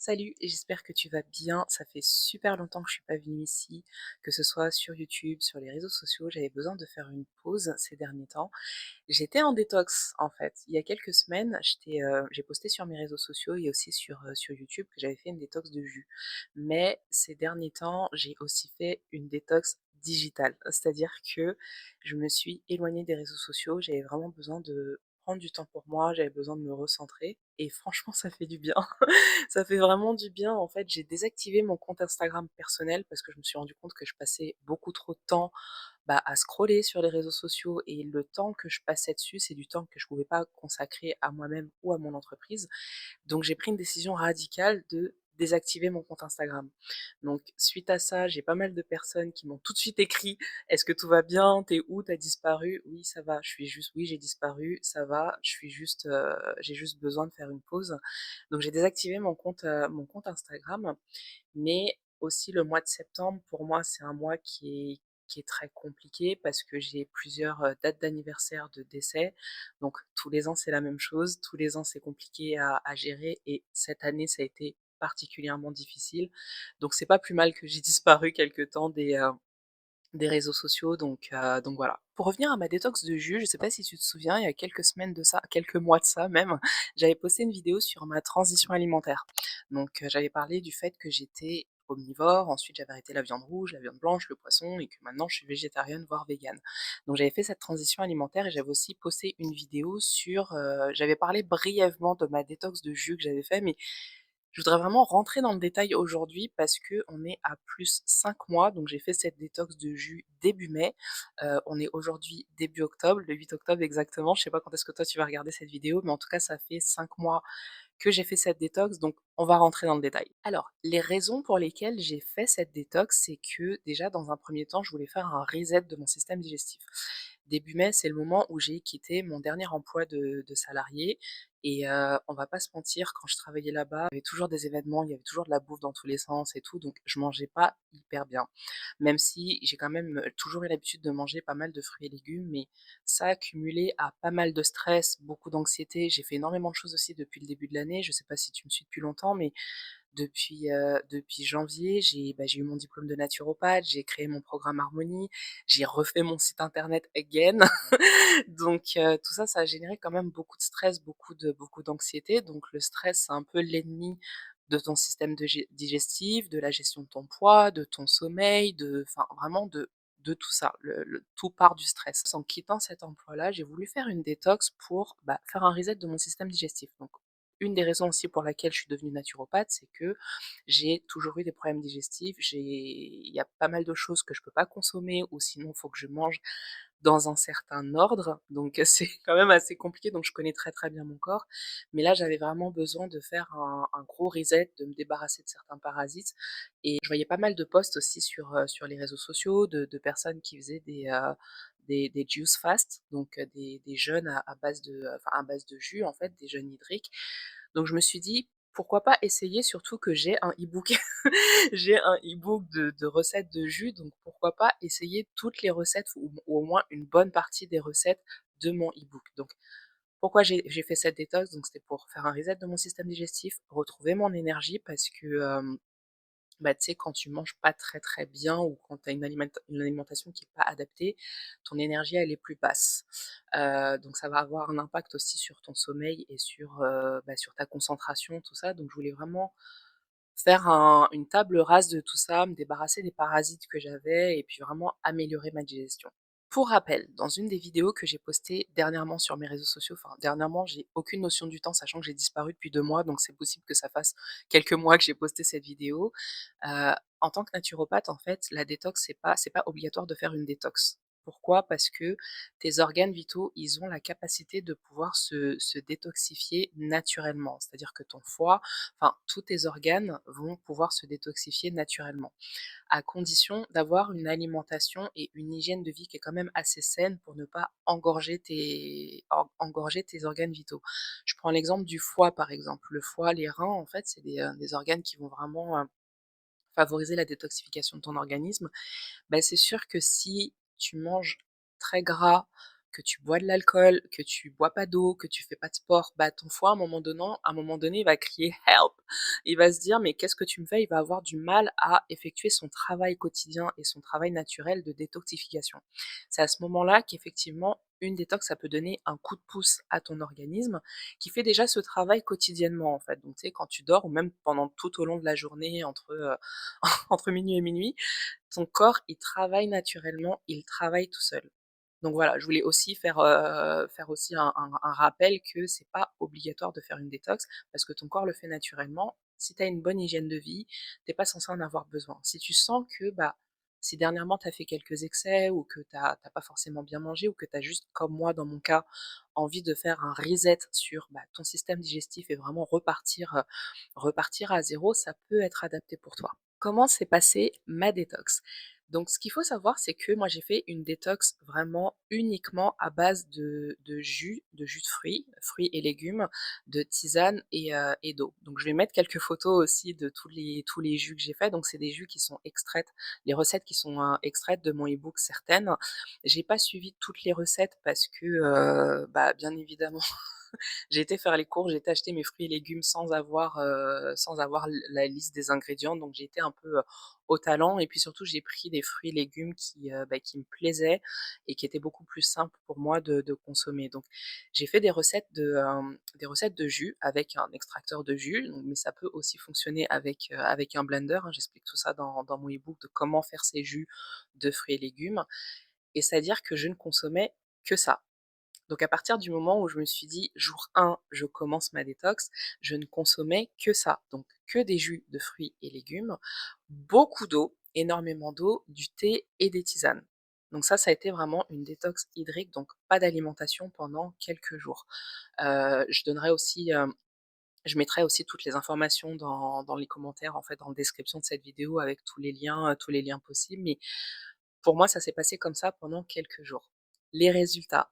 Salut, j'espère que tu vas bien. Ça fait super longtemps que je suis pas venue ici, que ce soit sur YouTube, sur les réseaux sociaux. J'avais besoin de faire une pause ces derniers temps. J'étais en détox en fait. Il y a quelques semaines, j'ai posté sur mes réseaux sociaux et aussi sur YouTube que j'avais fait une détox de jus. Mais ces derniers temps, j'ai aussi fait une détox digitale. C'est-à-dire que je me suis éloignée des réseaux sociaux. J'avais vraiment besoin de prendre du temps pour moi, j'avais besoin de me recentrer et franchement ça fait du bien. Ça fait vraiment du bien. En fait, j'ai désactivé mon compte Instagram personnel parce que je me suis rendu compte que je passais beaucoup trop de temps à scroller sur les réseaux sociaux et le temps que je passais dessus, c'est du temps que je pouvais pas consacrer à moi-même ou à mon entreprise. Donc j'ai pris une décision radicale de désactiver mon compte Instagram. Donc suite à ça, j'ai pas mal de personnes qui m'ont tout de suite écrit: «Est-ce que tout va bien? Tu où? Tu disparu?» «Oui, ça va, je suis juste oui, j'ai disparu, ça va, je suis juste, j'ai juste besoin de faire une pause». Donc j'ai désactivé mon compte Instagram, mais aussi le mois de septembre, pour moi, c'est un mois qui est très compliqué parce que j'ai plusieurs, dates d'anniversaire de décès. Donc tous les ans, c'est la même chose. Tous les ans, c'est compliqué à gérer et cette année, ça a été particulièrement difficile. Donc c'est pas plus mal que j'ai disparu quelque temps des réseaux sociaux, donc voilà. Pour revenir à ma détox de jus, je sais pas si tu te souviens, il y a quelques semaines de ça, quelques mois de ça même, j'avais posté une vidéo sur ma transition alimentaire. Donc j'avais parlé du fait que j'étais omnivore, ensuite j'avais arrêté la viande rouge, la viande blanche, le poisson et que maintenant je suis végétarienne, voire végane. Donc j'avais fait cette transition alimentaire et j'avais aussi posté une vidéo j'avais parlé brièvement de ma détox de jus que j'avais fait, mais je voudrais vraiment rentrer dans le détail aujourd'hui parce que on est à plus 5 mois, donc j'ai fait cette détox de jus début mai. On est aujourd'hui début octobre, le 8 octobre exactement. Je sais pas quand est-ce que toi tu vas regarder cette vidéo, mais en tout cas ça fait 5 mois que j'ai fait cette détox, donc on va rentrer dans le détail. Alors, les raisons pour lesquelles j'ai fait cette détox, c'est que déjà dans un premier temps, je voulais faire un reset de mon système digestif. Début mai, c'est le moment où j'ai quitté mon dernier emploi de salarié et on va pas se mentir, quand je travaillais là-bas, il y avait toujours des événements, il y avait toujours de la bouffe dans tous les sens et tout, donc je mangeais pas hyper bien. Même si j'ai quand même, toujours eu l'habitude de manger pas mal de fruits et légumes, mais ça cumulé à pas mal de stress, beaucoup d'anxiété. J'ai fait énormément de choses aussi depuis le début de l'année. Je sais pas si tu me suis depuis longtemps, mais depuis janvier, j'ai eu mon diplôme de naturopathe, j'ai créé mon programme Harmonie, j'ai refait mon site internet again. Donc tout ça, ça a généré quand même beaucoup de stress, beaucoup d'anxiété. Donc le stress, c'est un peu l'ennemi de ton système digestif, de la gestion de ton poids, de ton sommeil, enfin vraiment de tout ça. Tout part du stress. En quittant cet emploi-là, j'ai voulu faire une détox pour faire un reset de mon système digestif. Donc une des raisons aussi pour laquelle je suis devenue naturopathe, c'est que j'ai toujours eu des problèmes digestifs. Il y a pas mal de choses que je peux pas consommer ou sinon il faut que je mange dans un certain ordre, donc c'est quand même assez compliqué, donc je connais très, très bien mon corps. Mais là, j'avais vraiment besoin de faire un gros reset, de me débarrasser de certains parasites et je voyais pas mal de posts aussi sur les réseaux sociaux de personnes qui faisaient des juice fast, donc des jeûnes à base à base de jus, en fait, des jeûnes hydriques. Donc je me suis dit: «Pourquoi pas essayer?» Surtout que j'ai un e-book. J'ai un e-book de recettes de jus, donc pourquoi pas essayer toutes les recettes ou au moins une bonne partie des recettes de mon e-book. Donc pourquoi j'ai fait cette détox? Donc c'était pour faire un reset de mon système digestif, retrouver mon énergie parce que, tu sais, quand tu manges pas très, très bien ou quand tu as une alimentation qui est pas adaptée, ton énergie, elle est plus basse. Donc ça va avoir un impact aussi sur ton sommeil et sur ta concentration, tout ça. Donc je voulais vraiment faire une table rase de tout ça, me débarrasser des parasites que j'avais et puis vraiment améliorer ma digestion. Pour rappel, dans une des vidéos que j'ai postées dernièrement sur mes réseaux sociaux, enfin dernièrement, j'ai aucune notion du temps, sachant que j'ai disparu depuis 2 mois, donc c'est possible que ça fasse quelques mois que j'ai posté cette vidéo. En tant que naturopathe, en fait, la détox, c'est pas obligatoire de faire une détox. Pourquoi? Parce que tes organes vitaux, ils ont la capacité de pouvoir se détoxifier naturellement. C'est-à-dire que ton foie, enfin tous tes organes vont pouvoir se détoxifier naturellement, à condition d'avoir une alimentation et une hygiène de vie qui est quand même assez saine pour ne pas engorger tes organes vitaux. Je prends l'exemple du foie par exemple. Le foie, les reins, en fait, c'est des organes qui vont vraiment favoriser la détoxification de ton organisme. C'est sûr que si tu manges très gras, que tu bois de l'alcool, que tu bois pas d'eau, que tu fais pas de sport, bah, ton foie à un moment donné, il va crier «help». Il va se dire: «Mais qu'est-ce que tu me fais?» Il va avoir du mal à effectuer son travail quotidien et son travail naturel de détoxification. C'est à ce moment-là qu'effectivement, une détox, ça peut donner un coup de pouce à ton organisme qui fait déjà ce travail quotidiennement, en fait. Donc, tu sais, quand tu dors ou même pendant tout au long de la journée entre minuit et minuit, ton corps, il travaille naturellement, il travaille tout seul. Donc voilà, je voulais aussi faire aussi un rappel que c'est pas obligatoire de faire une détox parce que ton corps le fait naturellement. Si tu as une bonne hygiène de vie, tu pas censé en avoir besoin. Si tu sens que, bah, si dernièrement tu as fait quelques excès ou que tu pas forcément bien mangé ou que tu as juste, comme moi dans mon cas, envie de faire un reset sur, bah, ton système digestif et vraiment repartir à zéro, ça peut être adapté pour toi. Comment s'est passée ma détox? Donc ce qu'il faut savoir, c'est que moi j'ai fait une détox vraiment uniquement à base de jus de fruits et légumes, de tisane et d'eau. Donc je vais mettre quelques photos aussi de tous les jus que j'ai faits. Donc c'est des jus qui sont extraites, les recettes qui sont, extraites de mon e-book certaines. J'ai pas suivi toutes les recettes parce que, bah, bien évidemment j'ai été faire les courses, j'ai été acheter mes fruits et légumes sans avoir la liste des ingrédients, donc j'ai été un peu, au talent et puis surtout j'ai pris des fruits et légumes bah, qui me plaisaient et qui étaient beaucoup plus simples pour moi de consommer. Donc j'ai fait des recettes de jus avec un extracteur de jus, donc mais ça peut aussi fonctionner avec un blender, hein. J'explique tout ça dans mon e-book de comment faire ces jus de fruits et légumes et c'est-à-dire que je ne consommais que ça. Donc à partir du moment où je me suis dit: «Jour 1, je commence ma détox», je ne consommais que ça, donc que des jus de fruits et légumes, beaucoup d'eau, énormément d'eau, du thé et des tisanes. Donc ça a été vraiment une détox hydrique, donc pas d'alimentation pendant quelques jours. Je donnerai aussi, je mettrai aussi toutes les informations dans les commentaires, en fait, dans la description de cette vidéo avec tous les liens possibles, mais pour moi, ça s'est passé comme ça pendant quelques jours. Les résultats: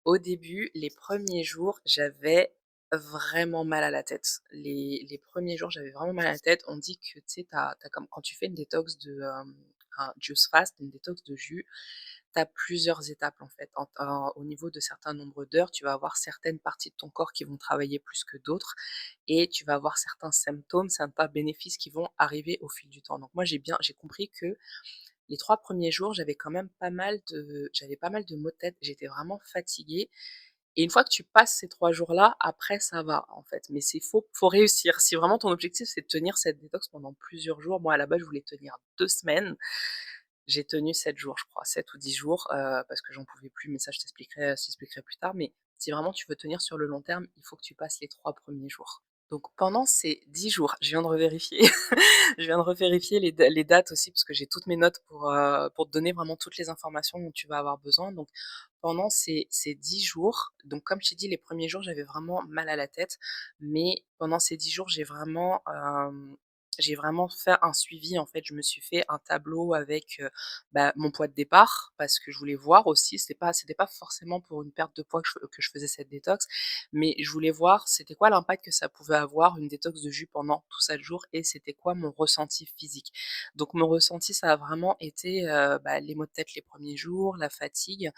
au début, les premiers jours, j'avais vraiment mal à la tête. Les premiers jours, j'avais vraiment mal à la tête. On dit que, tu sais, tu comme quand tu fais une détox un juice fast, une détox de jus, tu as plusieurs étapes, en fait. Au niveau de certains nombres d'heures, tu vas avoir certaines parties de ton corps qui vont travailler plus que d'autres et tu vas avoir certains symptômes, certains bénéfices qui vont arriver au fil du temps. Donc moi, j'ai compris que les 3 premiers jours, j'avais pas mal de maux de tête, j'étais vraiment fatiguée et une fois que tu passes ces 3 jours-là, après ça va, en fait. Mais faut réussir. Si vraiment ton objectif, c'est de tenir cette détox pendant plusieurs jours, moi, à la base, je voulais tenir 2 semaines. J'ai tenu 7 jours, je crois, 7 ou 10 jours, parce que j'en pouvais plus, mais ça, je t'expliquerai plus tard. Mais si vraiment tu veux tenir sur le long terme, il faut que tu passes les 3 premiers jours. Donc pendant ces 10 jours, je viens de revérifier, je viens de revérifier les dates aussi parce que j'ai toutes mes notes pour te donner vraiment toutes les informations dont tu vas avoir besoin. Donc pendant ces 10 jours, donc comme je t'ai dit, les premiers jours, j'avais vraiment mal à la tête, mais pendant ces 10 jours, j'ai vraiment fait un suivi, en fait. Je me suis fait un tableau avec, bah, mon poids de départ parce que je voulais voir aussi, c'était pas forcément pour une perte de poids que je faisais cette détox, mais je voulais voir c'était quoi l'impact que ça pouvait avoir une détox de jus pendant tous 7 jours et c'était quoi mon ressenti physique. Donc mon ressenti, ça a vraiment été, bah, les maux de tête les premiers jours, la fatigue,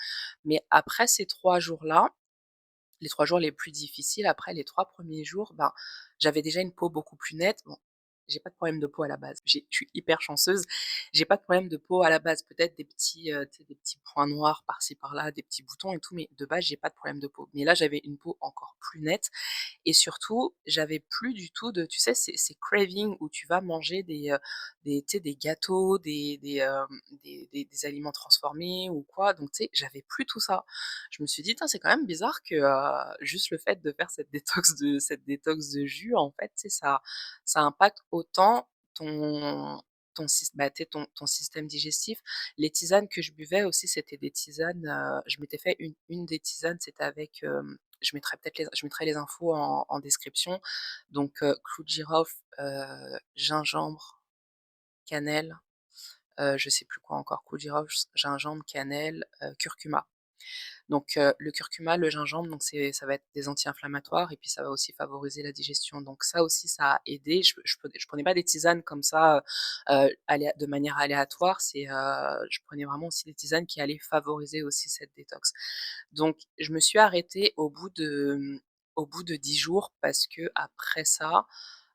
mais après ces 3 jours-là, les 3 jours les plus difficiles, après les 3 premiers jours, ben, j'avais déjà une peau beaucoup plus nette. Bon, j'ai pas de problème de peau à la base. Je suis hyper chanceuse. J'ai pas de problème de peau à la base. Peut-être des petits, tu sais, des petits points noirs par-ci par-là, des petits boutons et tout, mais de base, j'ai pas de problème de peau. Mais là, j'avais une peau encore plus nette et surtout, j'avais plus du tout de tu sais, ces cravings où tu vas manger tu sais, des gâteaux, des aliments transformés ou quoi, donc tu sais, j'avais plus tout ça. Je me suis dit: «Tiens, c'est quand même bizarre que, juste le fait de faire cette détox de jus, en fait, tu sais, ça impacte autant ton système digestif». Les tisanes que je buvais aussi, c'était des tisanes, je m'étais fait une des tisanes, c'était avec, je mettrai les infos en description. Donc, clou de girofle, gingembre, cannelle, je sais plus quoi encore, clou de girofle, gingembre, cannelle, curcuma. Donc le curcuma, le gingembre, donc ça va être des anti-inflammatoires et puis ça va aussi favoriser la digestion. Donc ça aussi, ça a aidé. Je prenais pas des tisanes comme ça, de manière aléatoire, je prenais vraiment aussi des tisanes qui allaient favoriser aussi cette détox. Donc je me suis arrêtée au bout de 10 jours parce qu'après ça,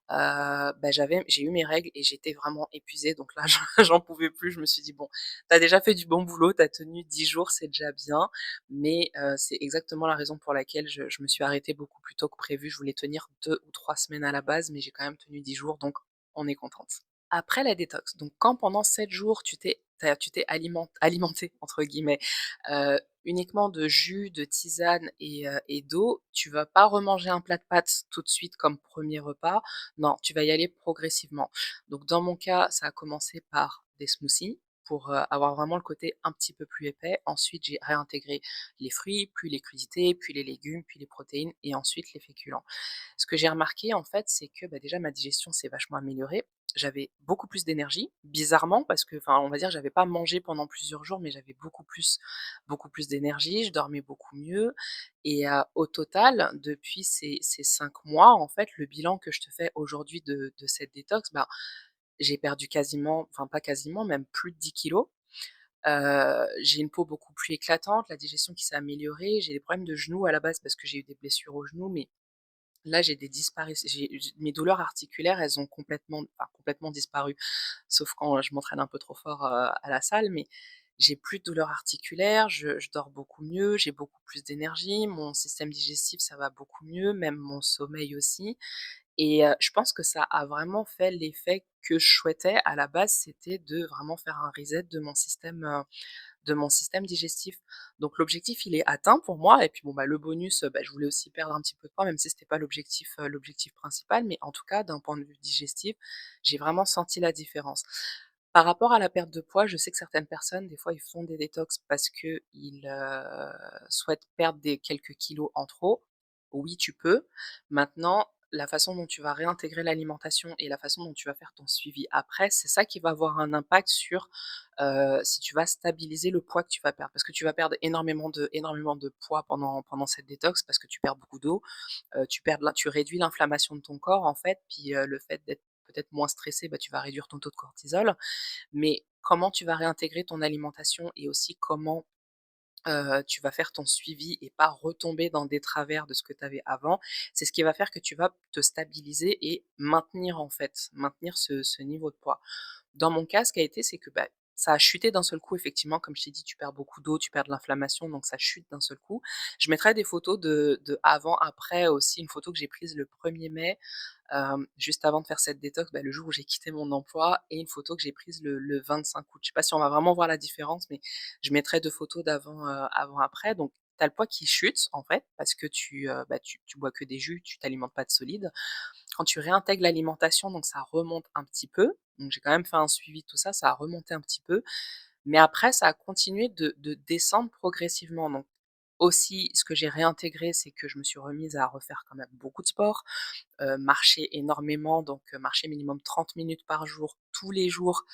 bah, j'ai eu mes règles et j'étais vraiment épuisée, donc là, j'en pouvais plus. Je me suis dit: «Bon, tu as déjà fait du bon boulot, tu as tenu 10 jours, c'est déjà bien», mais c'est exactement la raison pour laquelle je me suis arrêtée beaucoup plus tôt que prévu. Je voulais tenir 2 ou 3 semaines à la base, mais j'ai quand même tenu 10 jours, donc on est contente. Après la détox, donc quand pendant 7 jours tu t'es «alimentée» entre guillemets, uniquement de jus, de tisane et d'eau, tu vas pas remanger un plat de pâtes tout de suite comme premier repas. Non, tu vas y aller progressivement. Donc dans mon cas, ça a commencé par des smoothies pour, avoir vraiment le côté un petit peu plus épais. Ensuite, j'ai réintégré les fruits, puis les crudités, puis les légumes, puis les protéines et ensuite les féculents. Ce que j'ai remarqué en fait, c'est que, bah, déjà ma digestion s'est vachement améliorée. J'avais beaucoup plus d'énergie, bizarrement parce que, enfin, on va dire, j'avais pas mangé pendant plusieurs jours, mais j'avais beaucoup plus d'énergie, je dormais beaucoup mieux et au total, depuis ces 5 mois, en fait, le bilan que je te fais aujourd'hui de cette détox, bah, j'ai perdu quasiment, enfin pas quasiment, même plus de 10 kilogrammes. J'ai une peau beaucoup plus éclatante, la digestion qui s'est améliorée, j'ai des problèmes de genoux à la base parce que j'ai eu des blessures aux genoux, mais là, j'ai des disparitions. Mes douleurs articulaires, elles ont complètement disparu, sauf quand, je m'entraîne un peu trop fort, à la salle, mais j'ai plus de douleurs articulaires, je dors beaucoup mieux, j'ai beaucoup plus d'énergie, mon système digestif, ça va beaucoup mieux, même mon sommeil aussi et je pense que ça a vraiment fait l'effet que je souhaitais. À la base, c'était de vraiment faire un reset de mon système digestif. Donc l'objectif, il est atteint pour moi et puis bon, bah, le bonus, bah, je voulais aussi perdre un petit peu de poids, même si c'était pas l'objectif principal, mais en tout cas, d'un point de vue digestif, j'ai vraiment senti la différence. Par rapport à la perte de poids, je sais que certaines personnes, des fois, ils font des détox parce qu'ils, souhaitent perdre des quelques kilos en trop. Oui, tu peux. Maintenant, la façon dont tu vas réintégrer l'alimentation et la façon dont tu vas faire ton suivi après, c'est ça qui va avoir un impact sur si tu vas stabiliser le poids que tu vas perdre. Parce que tu vas perdre énormément de poids pendant cette détox parce que tu perds beaucoup d'eau, tu réduis l'inflammation de ton corps en fait, puis, le fait d'être peut-être moins stressé, bah, tu vas réduire ton taux de cortisol. Mais comment tu vas réintégrer ton alimentation et aussi comment, tu vas faire ton suivi et pas retomber dans des travers de ce que tu avais avant, c'est ce qui va faire que tu vas te stabiliser et maintenir ce niveau de poids. Dans mon cas, ce qui a été, c'est que, bah, ça a chuté d'un seul coup effectivement, comme je t'ai dit, tu perds beaucoup d'eau, tu perds de l'inflammation, donc ça chute d'un seul coup. Je mettrai des photos de avant, après aussi, une photo que j'ai prise le 1er mai, juste avant de faire cette détox, bah, le jour où j'ai quitté mon emploi et une photo que j'ai prise le 25 août. Je sais pas si on va vraiment voir la différence, mais je mettrai 2 photos d'avant, avant-après. Donc tu as le poids qui chute en fait parce que bah, tu bois que des jus, tu t'alimentes pas de solides. Quand tu réintègres l'alimentation, donc ça remonte un petit peu. Donc j'ai quand même fait un suivi de tout ça, ça a remonté un petit peu. Mais après, ça a continué de descendre progressivement. Donc aussi, ce que j'ai réintégré, c'est que je me suis remise à refaire quand même beaucoup de sport, marcher énormément, donc marcher minimum 30 minutes par jour, tous les jours,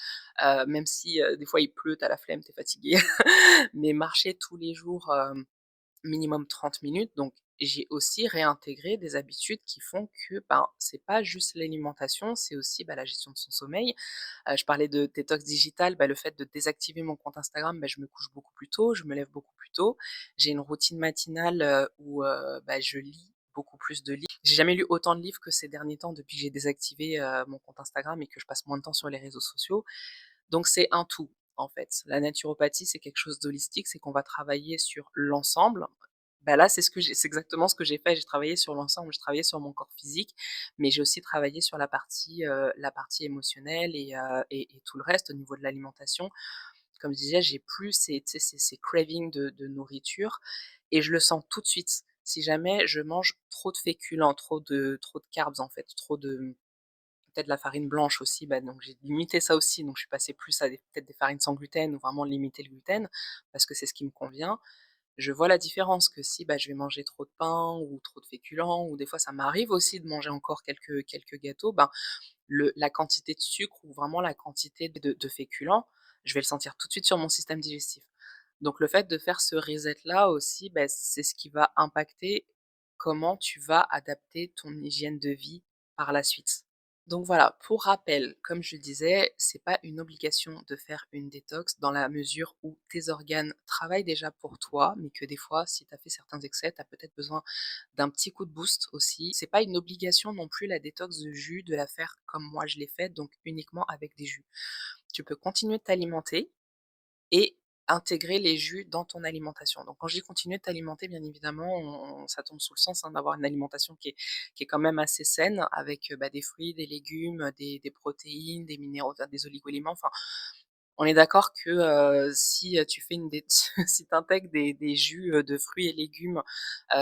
même si, des fois il pleut, tu as la flemme, tu es fatigué, mais marcher tous les jours, minimum 30 minutes. Donc j'ai aussi réintégré des habitudes qui font que, ben, c'est pas juste l'alimentation, c'est aussi, bah, la gestion de son sommeil. Je parlais de détox digital, bah, le fait de désactiver mon compte Instagram, bah, je me couche beaucoup plus tôt, je me lève beaucoup plus tôt. J'ai une routine matinale, où, bah, je lis beaucoup plus de livres. J'ai jamais lu autant de livres que ces derniers temps depuis que j'ai désactivé, mon compte Instagram et que je passe moins de temps sur les réseaux sociaux. Donc c'est un tout, en fait. La naturopathie, c'est quelque chose d'holistique, c'est qu'on va travailler sur l'ensemble. Bah, là, c'est exactement ce que j'ai fait. J'ai travaillé sur l'ensemble, j'ai travaillé sur mon corps physique, mais j'ai aussi travaillé sur la partie émotionnelle et tout le reste au niveau de l'alimentation. Comme je disais, j'ai plus tu sais, ces cravings de nourriture et je le sens tout de suite. Si jamais je mange trop de féculents, trop de carbs, en fait, trop de peut-être la farine blanche aussi, bah, donc j'ai limité ça aussi, donc je suis passée plus à peut-être des farines sans gluten ou vraiment limiter le gluten parce que c'est ce qui me convient. Je vois la différence que si, bah, je vais manger trop de pain ou trop de féculents ou des fois ça m'arrive aussi de manger encore quelques gâteaux, ben, la quantité de sucre ou vraiment la quantité de féculents, je vais le sentir tout de suite sur mon système digestif. Donc le fait de faire ce reset-là aussi, c'est ce qui va impacter comment tu vas adapter ton hygiène de vie par la suite. Donc voilà, pour rappel, comme je disais, c'est pas une obligation de faire une détox dans la mesure où tes organes travaillent déjà pour toi, mais que des fois, si tu as fait certains excès, tu as peut-être besoin d'un petit coup de boost aussi. C'est pas une obligation non plus la détox de jus de la faire comme moi je l'ai faite, donc uniquement avec des jus. Tu peux continuer de t'alimenter et intégrer les jus dans ton alimentation. Donc quand je dis continuer de t'alimenter, bien évidemment, ça tombe sous le sens, hein, d'avoir une alimentation qui est quand même assez saine avec, des fruits, des légumes, des protéines, des minéraux, enfin des oligo-éléments. Enfin, on est d'accord que, si, tu fais une dét si tu intègres des jus, de fruits et légumes,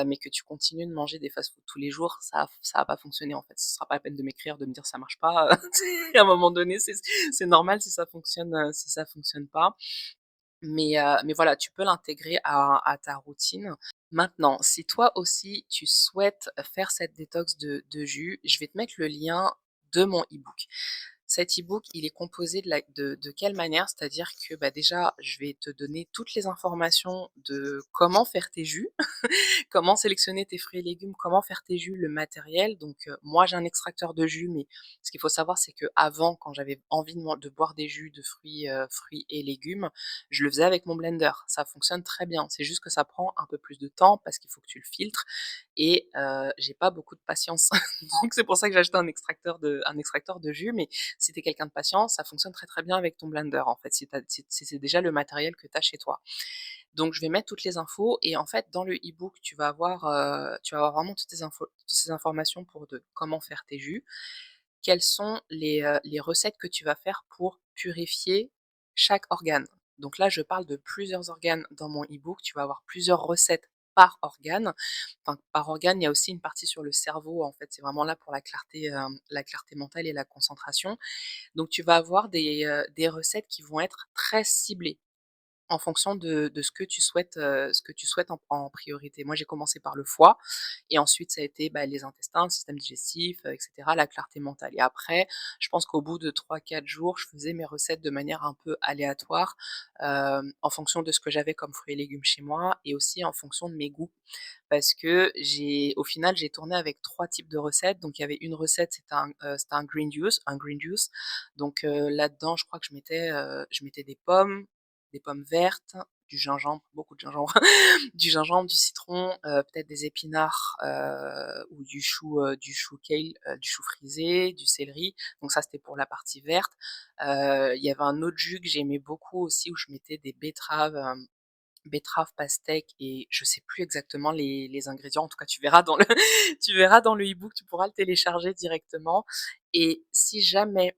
mais que tu continues de manger des fast-food tous les jours, ça va pas fonctionner, en fait. Ce sera pas la peine de m'écrire, de me dire: «Ça marche pas», à un moment donné, c'est normal si ça fonctionne pas. Mais voilà, tu peux l'intégrer à ta routine. Maintenant, si toi aussi tu souhaites faire cette détox de jus, je vais te mettre le lien de mon e-book. Cet e-book, il est composé de quelle manière? C'est-à-dire que, déjà, je vais te donner toutes les informations de comment faire tes jus, comment sélectionner tes fruits et légumes, comment faire tes jus, le matériel. Donc, moi, j'ai un extracteur de jus, mais ce qu'il faut savoir, c'est que avant, quand j'avais envie de boire des jus de fruits et légumes, je le faisais avec mon blender. Ça fonctionne très bien. C'est juste que ça prend un peu plus de temps parce qu'il faut que tu le filtres et j'ai pas beaucoup de patience. Donc c'est pour ça que j'ai acheté un extracteur de jus, mais si tu es quelqu'un de patient, ça fonctionne très, très bien avec ton blender, en fait, si c'est déjà le matériel que tu as chez toi. Donc je vais mettre toutes les infos et en fait, dans le e-book, tu vas avoir vraiment toutes ces informations pour de comment faire tes jus, quelles sont les recettes que tu vas faire pour purifier chaque organe. Donc là, je parle de plusieurs organes dans mon e-book. Tu vas avoir plusieurs recettes par organe. Enfin, par organe, il y a aussi une partie sur le cerveau, en fait. C'est vraiment là pour la clarté mentale et la concentration. Donc tu vas avoir des recettes qui vont être très ciblées en fonction de ce que tu souhaites en priorité. Moi, j'ai commencé par le foie et ensuite ça a été, les intestins, le système digestif, et cetera, la clarté mentale et après, je pense qu'au bout de 3 4 jours, je faisais mes recettes de manière un peu aléatoire, en fonction de ce que j'avais comme fruits et légumes chez moi et aussi en fonction de mes goûts. Parce que au final, j'ai tourné avec 3 types de recettes. Donc il y avait une recette, c'était un green juice. Donc là-dedans, je crois que je mettais des pommes vertes, du gingembre, beaucoup de gingembre, du gingembre, du citron, peut-être des épinards, ou du chou kale, du chou frisé, du céleri. Donc ça, c'était pour la partie verte. Il y avait un autre jus que j'aimais beaucoup aussi où je mettais des betteraves, pastèque et je sais plus exactement les ingrédients. En tout cas, tu verras dans le tu verras dans le e-book, tu pourras le télécharger directement et si jamais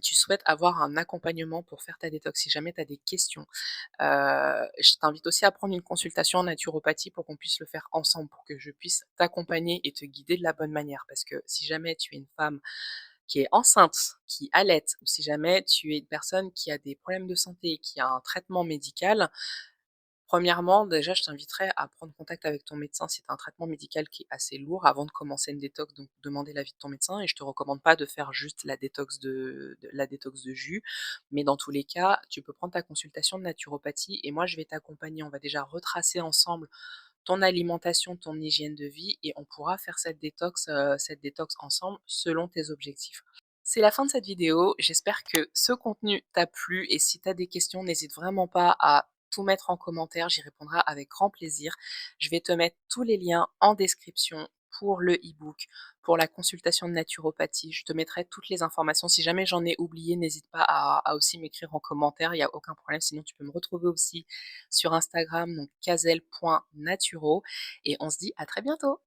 tu souhaites avoir un accompagnement pour faire ta détox, si jamais tu as des questions, je t'invite aussi à prendre une consultation en naturopathie pour qu'on puisse le faire ensemble, pour que je puisse t'accompagner et te guider de la bonne manière. Parce que si jamais tu es une femme qui est enceinte, qui allaite ou si jamais tu es une personne qui a des problèmes de santé, qui a un traitement médical, premièrement, déjà, je t'inviterais à prendre contact avec ton médecin si tu as un traitement médical qui est assez lourd avant de commencer une détox, donc demander l'avis de ton médecin et je te recommande pas de faire juste la détox de jus, mais dans tous les cas, tu peux prendre ta consultation de naturopathie et moi je vais t'accompagner. On va déjà retracer ensemble ton alimentation, ton hygiène de vie et on pourra faire cette détox ensemble selon tes objectifs. C'est la fin de cette vidéo. J'espère que ce contenu t'a plu et si tu as des questions, n'hésite vraiment pas à tout mettre en commentaire, j'y répondrai avec grand plaisir. Je vais te mettre tous les liens en description pour le e-book, pour la consultation de naturopathie. Je te mettrai toutes les informations. Si jamais j'en ai oublié, n'hésite pas à aussi m'écrire en commentaire, il n'y a aucun problème. Sinon, tu peux me retrouver aussi sur Instagram, donc kazel.naturo. Et on se dit à très bientôt.